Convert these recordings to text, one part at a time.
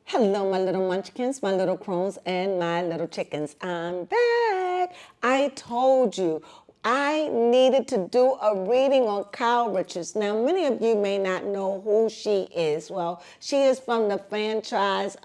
Hello, my little munchkins, my little crones, and my little chickens. I'm back. I told you I needed to do a reading on Kyle Richards. Now, many of you may not know who she is. Well, she is from the franchise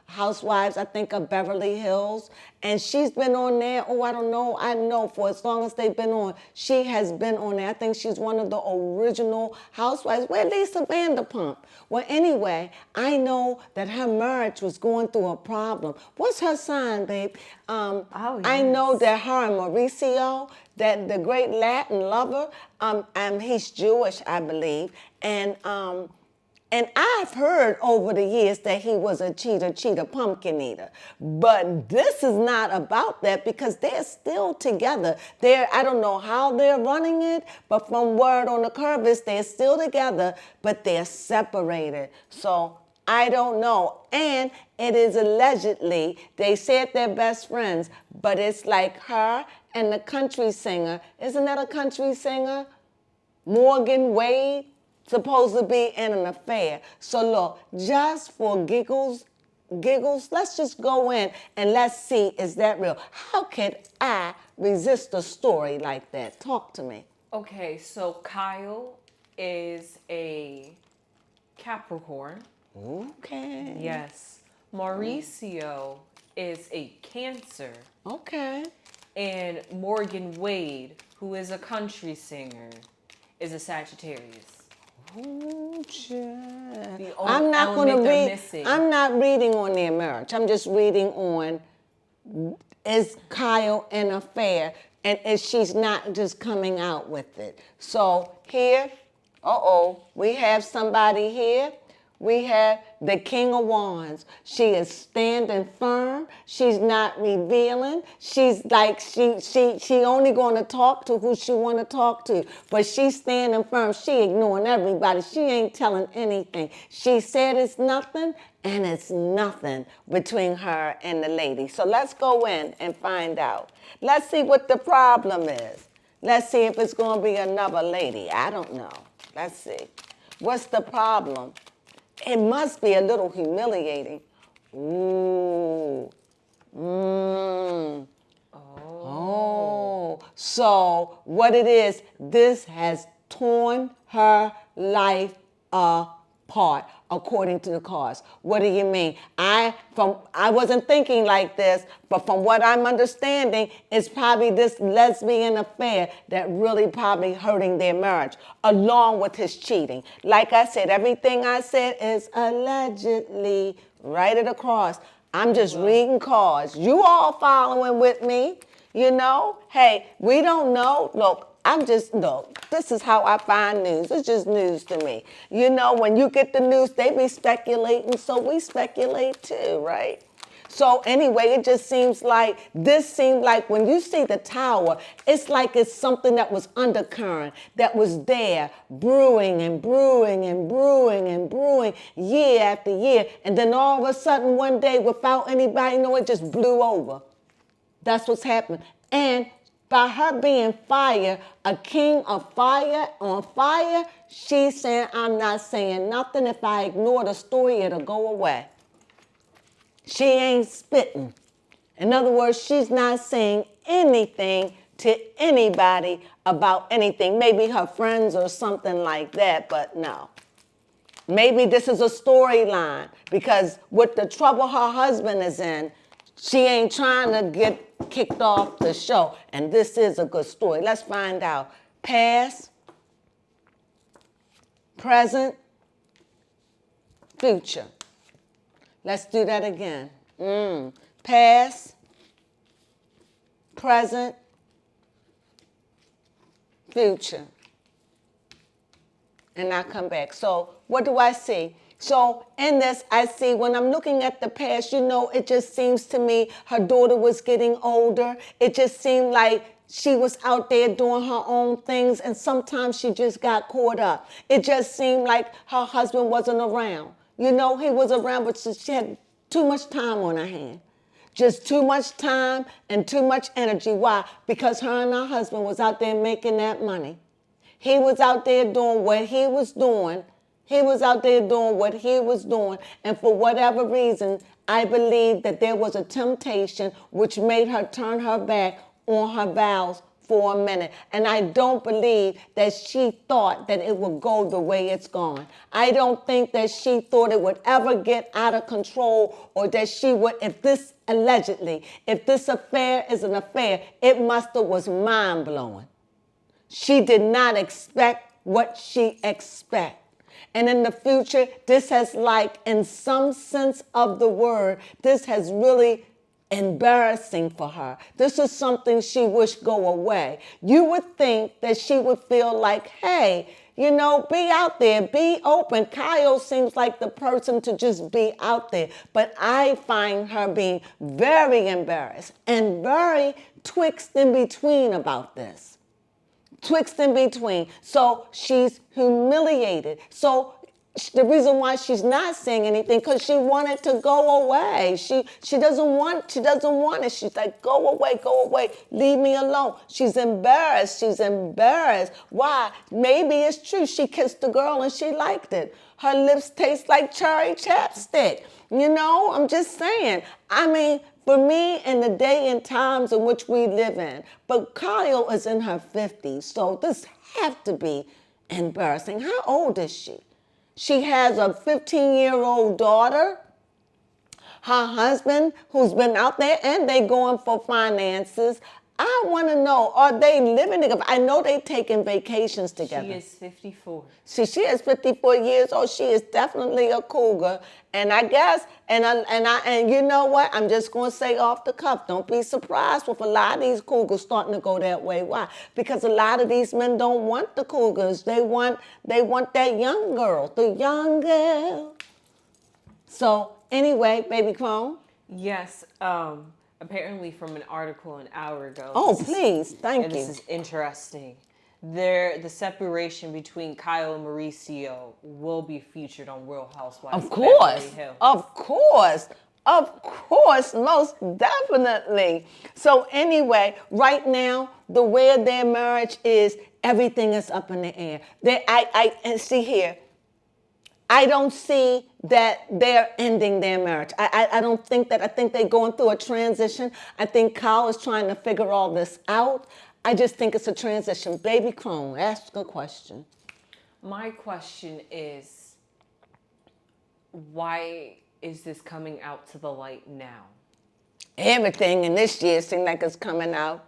Housewives, I think, of Beverly Hills. And she's been on there, I know for as long as they've been on, she has been on there. I think she's one of the original housewives. Where Lisa Vanderpump? Well, anyway, I know that her marriage was going through a problem. What's her sign, babe? I know that her and Mauricio, that the great Latin lover, he's Jewish, I believe, and I've heard over the years that he was a cheater, pumpkin eater. But this is not about that because they're still together. I don't know how they're running it, but from word on the curve is they're still together, but they're separated. So I don't know. And it is allegedly, they said they're best friends, but it's like her and the country singer. Isn't that a country singer? Morgan Wade, supposed to be in an affair. So look, just for giggles, let's just go in and let's see, is that real? How could I resist a story like that? Talk to me. Okay, so Kyle is a Capricorn. Okay. Yes. Mauricio is a Cancer. Okay. And Morgan Wade, who is a country singer, is a Sagittarius. Oh, The I'm not going to read. I'm not reading on their marriage. I'm just reading on, is Kyle an affair, and is she's not just coming out with it. So here, we have somebody here. We have the King of Wands. She is standing firm. She's not revealing. She's like, she only going to talk to who she want to talk to. But she's standing firm. She ignoring everybody. She ain't telling anything. She said it's nothing, and it's nothing between her and the lady. So let's go in and find out. Let's see what the problem is. Let's see if it's going to be another lady. I don't know. Let's see. What's the problem? It must be a little humiliating. Ooh. Oh. So what it is, this has torn her life apart, according to the cards. What do you mean? I wasn't thinking like this, but from what I'm understanding, it's probably this lesbian affair that really probably hurting their marriage, along with his cheating. Like I said, everything I said is allegedly. Write it across. I'm just reading cards. You all following with me, you know? Hey, we don't know. Look, this is how I find news. It's just news to me. You know, when you get the news, they be speculating, so we speculate too, right? So anyway, it just seems like, when you see the tower, it's like it's something that was undercurrent, that was there, brewing and brewing and brewing and brewing year after year. And then all of a sudden one day, without anybody knowing, it just blew over. That's what's happened. And by her being fire, a king of fire on fire, she's saying, I'm not saying nothing. If I ignore the story, it'll go away. She ain't spitting. In other words, she's not saying anything to anybody about anything. Maybe her friends or something like that, but no. Maybe this is a storyline because with the trouble her husband is in, she ain't trying to get kicked off the show. And this is a good story. Let's find out. Past, present, future. Let's do that again. Past, present, future. And I come back. So what do I see? So in this, I see when I'm looking at the past, you know, it just seems to me her daughter was getting older. It just seemed like she was out there doing her own things, and sometimes she just got caught up. It just seemed like her husband wasn't around. You know, he was around, but she had too much time on her hand. Just too much time and too much energy. Why? Because her and her husband was out there making that money. He was out there doing what he was doing, He was out there doing what he was doing. And for whatever reason, I believe that there was a temptation which made her turn her back on her vows for a minute. And I don't believe that she thought that it would go the way it's gone. I don't think that she thought it would ever get out of control, or that she would, if this affair is an affair, it must have was mind-blowing. She did not expect what she expected. And in the future, this has, like, in some sense of the word, this has really embarrassing for her. This is something she wished go away. You would think that she would feel like, hey, you know, be out there, be open. Kyle seems like the person to just be out there. But I find her being very embarrassed and very twixt in between about this. Twixt in between. So she's humiliated. So the reason why she's not saying anything, because she wanted to go away. She doesn't want it. She's like, go away, leave me alone. She's embarrassed. Why? Maybe it's true. She kissed the girl and she liked it. Her lips taste like cherry chapstick. You know, I'm just saying. I mean, for me, in the day and times in which we live in, but Kyle is in her 50s, so this have to be embarrassing. How old is she? She has a 15-year-old daughter. Her husband, who's been out there, and they going for finances. I want to know, are they living together? I know they taking vacations together. She is 54. See, she is 54 years old. She is definitely a cougar. And I guess, and you know what? I'm just going to say off the cuff, don't be surprised with a lot of these cougars starting to go that way. Why? Because a lot of these men don't want the cougars. They want that young girl, the young girl. So anyway, baby Crone. Yes, apparently from an article an hour ago. Oh, please, thank you. This is interesting. The separation between Kyle and Mauricio will be featured on Real Housewives Of course, Beverly Hills. of course, most definitely. So anyway, right now, the way their marriage is, everything is up in the air. And see here, I don't see that they're ending their marriage. I don't think that. I think they're going through a transition. I think Kyle is trying to figure all this out. I just think it's a transition. Baby Crone, ask a question. My question is, why is this coming out to the light now? Everything in this year seems like it's coming out.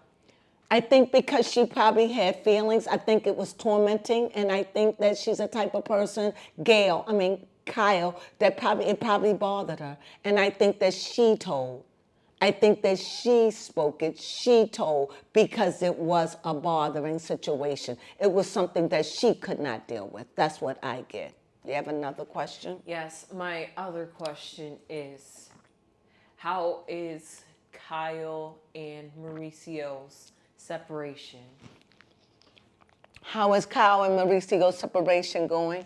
I think because she probably had feelings. I think it was tormenting, and I think that she's a type of person, Kyle, that probably bothered her. And I think that she told. I think that she spoke it, she told, because it was a bothering situation. It was something that she could not deal with. That's what I get. You have another question? Yes, my other question is, how is Kyle and Mauricio's separation? How is Kyle and Mauricio's separation going?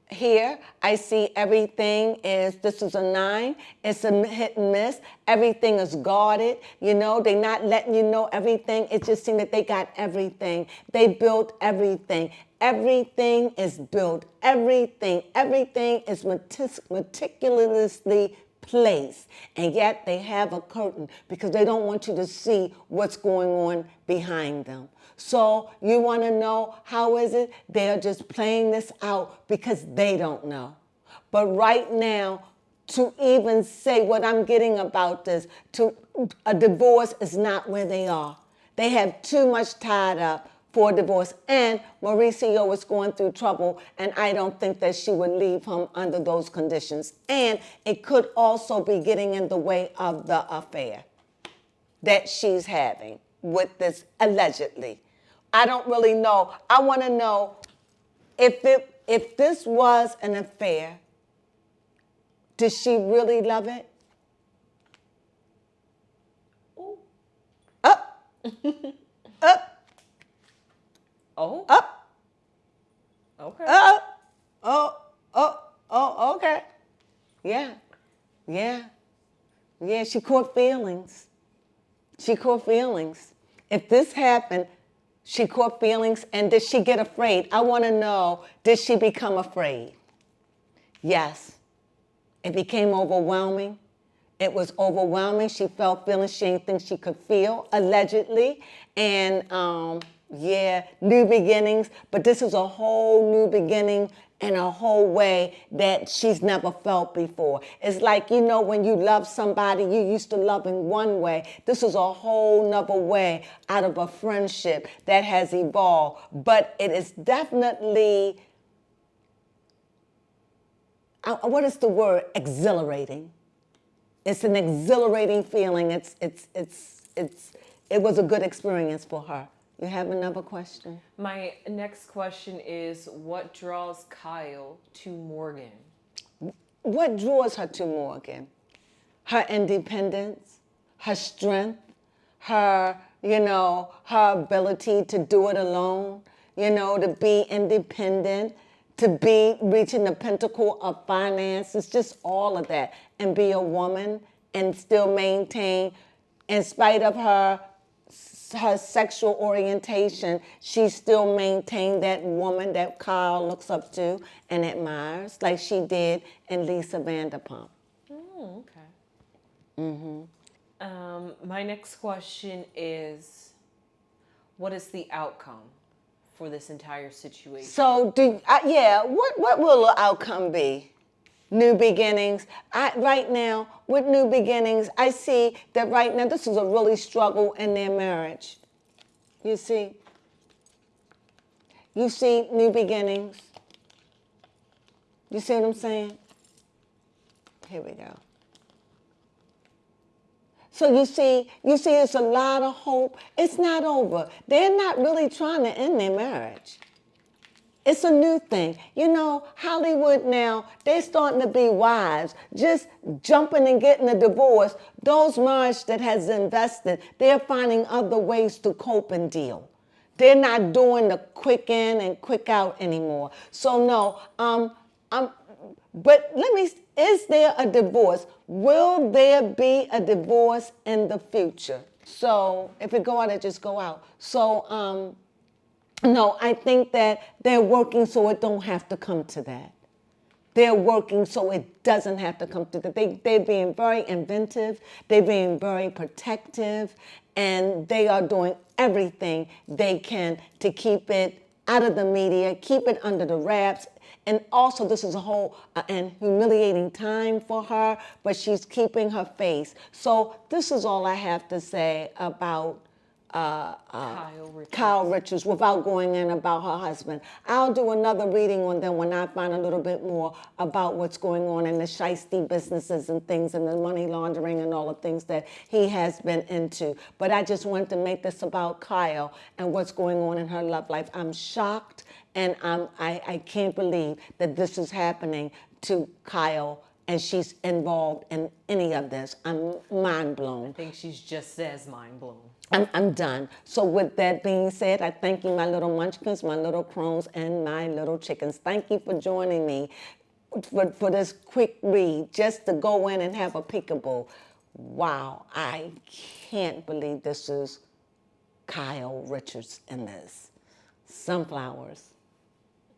Here, I see everything this is a 9. It's a hit and miss. Everything is guarded. You know, they're not letting you know everything. It just seems that they got everything. They built everything. Everything is built. Everything is meticulously placed. And yet they have a curtain because they don't want you to see what's going on behind them. So you want to know how is it? They're just playing this out because they don't know. But right now, to even say what I'm getting about this, a divorce is not where they are. They have too much tied up for a divorce. And Mauricio is going through trouble, and I don't think that she would leave him under those conditions. And it could also be getting in the way of the affair that she's having with this allegedly. I don't really know. I want to know if this was an affair, does she really love it? Ooh. Up. Up. Oh. Up. Okay. Up. Oh, okay. Yeah. Yeah, she caught feelings. If this happened, She caught feelings, and did she get afraid? I want to know, did she become afraid? Yes. It became overwhelming. It was overwhelming. She felt feelings she didn't think she could feel, allegedly. And yeah, new beginnings. But this is a whole new beginning in a whole way that she's never felt before. It's like, you know, when you love somebody, you used to love in one way. This is a whole nother way out of a friendship that has evolved. But it is definitely, what is the word? Exhilarating. It's an exhilarating feeling. It was a good experience for her. You have another question? My next question is, what draws Kyle to Morgan? What draws her to Morgan? Her independence, her strength, her, her ability to do it alone, to be independent, to be reaching the pinnacle of finances, just all of that, and be a woman and still maintain, in spite of her sexual orientation, she still maintained that woman that Kyle looks up to and admires, like she did in Lisa Vanderpump. Oh, okay. My next question is, what is the outcome for this entire situation? So, what will the outcome be? New beginnings. Right now, with new beginnings, I see that right now this is a really struggle in their marriage. You see new beginnings. You see what I'm saying? Here we go. So you see, it's a lot of hope. It's not over. They're not really trying to end their marriage. It's a new thing. You know, Hollywood now, they're starting to be wives, just jumping and getting a divorce. Those marriages that has invested, they're finding other ways to cope and deal. They're not doing the quick in and quick out anymore. So no, but is there a divorce? Will there be a divorce in the future? So if it go out, it just go out. So, no, I think that they're working so it don't have to come to that. They're working so it doesn't have to come to that. They're being very inventive. They're being very protective. And they are doing everything they can to keep it out of the media, keep it under the wraps. And also, this is a whole and humiliating time for her, but she's keeping her face. So this is all I have to say about Kyle Richards without going in about her husband. I'll do another reading on them when I find a little bit more about what's going on in the shiesty businesses and things and the money laundering and all the things that he has been into. But I just wanted to make this about Kyle and what's going on in her love life. I'm shocked and I can't believe that this is happening to Kyle and she's involved in any of this. I'm mind blown. I think she's just as mind blown. I'm done. So with that being said, I thank you, my little munchkins, my little crones, and my little chickens. Thank you for joining me for this quick read, just to go in and have a peekaboo. Wow, I can't believe this is Kyle Richards in this. Sunflowers.